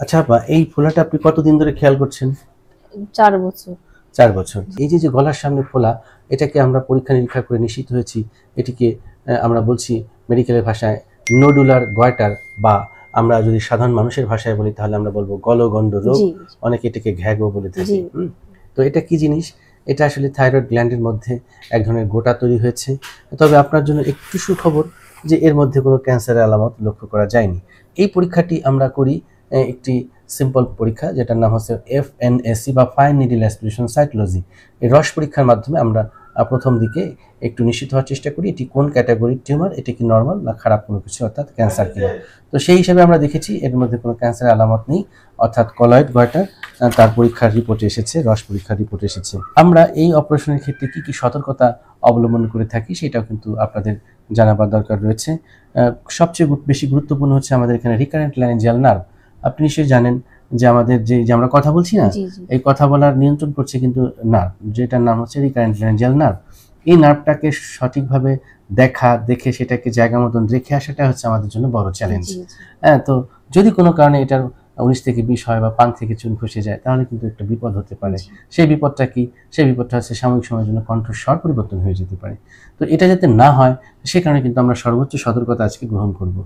আচ্ছা আপা, এই ফোলাটা আপনি কতদিন ধরে খেয়াল করছেন? 4 বছর। 4 বছর। এই যে যে গলার সামনে ফোলা, এটাকে আমরা পরীক্ষা নিরীক্ষা করে নিশ্চিত হয়েছি এটিকে আমরা বলছি মেডিকেলের ভাষায় নোডুলার গয়টার, বা আমরা যদি সাধারণ মানুষের ভাষায় বলি তাহলে আমরা বলবো গলগণ্ড রোগ। জি অনেকে এটাকে ঘ্যাগও বলে জি থাকে। তো এটা কি জিনিস? এটা আসলে থাইরয়েড গ্ল্যান্ডের মধ্যে এক ধরনের গোটা তৈরি হয়েছে। তবে আপনার জন্য একটু সুখবর যে এর মধ্যে কোনো ক্যান্সারের আলামত লক্ষ্য করা যায়নি। এই পরীক্ষাটি আমরা করি একটি সিম্পল পরীক্ষা যেটার নাম হচ্ছে FNAC বা ফাইন নিডল অ্যাসপিরেশন সাইটোলজি। এই রস পরীক্ষার মাধ্যমে আমরা প্রথম দিকে একটু নিশ্চিত হওয়ার চেষ্টা করি এটি কোন ক্যাটাগরির টিউমার, এটা কি নর্মাল না খারাপ কোনো কিছু, অর্থাৎ ক্যান্সার কিনা। তো সেই হিসাবে আমরা দেখেছি এর মধ্যে কোনো ক্যান্সারের আলামত নেই, অর্থাৎ কলয়েড গয়টার তার পরীক্ষার রিপোর্টে এসেছে, রস পরীক্ষার রিপোর্টে এসেছে। আমরা এই অপারেশনের ক্ষেত্রে কি কি সতর্কতা অবলম্বন করে থাকি সেটাও কিন্তু আপনাদের জানাবার দরকার রয়েছে। সবচেয়ে বেশি গুরুত্বপূর্ণ হচ্ছে আমাদের এখানে রিকারেন্ট ল্যারিঞ্জিয়াল নার্ভ। আপনি নিশ্চয়ই জানেন যে আমাদের যে আমরা কথা বলছি না, জি জি এই কথা বলার নিয়ন্ত্রণ করছে কিন্তু নার্ভ, যেটার নাম হচ্ছে রিকারেন্ট ল্যারিঞ্জিয়াল নার্ভ। এই নার্ভটাকে সঠিকভাবে দেখে সেটাকে জায়গা মতন রেখে আসাটা হচ্ছে আমাদের জন্য বড় চ্যালেঞ্জ। জি জি হ্যাঁ, তো যদি কোনো কারণে এটার 19 থেকে 20 হয় বা পান থেকে চুন খসে যায় তাহলে কিন্তু একটা বিপদ হতে পারে। জি। সেই বিপদটা কি? সেই বিপদটা হচ্ছে সাময়িক সময়ের জন্য কণ্ঠস্বর পরিবর্তন হয়ে যেতে পারে। তো এটা যাতে না হয় সে কারণে কিন্তু আমরা সর্বোচ্চ সতর্কতা আজকে গ্রহণ করব।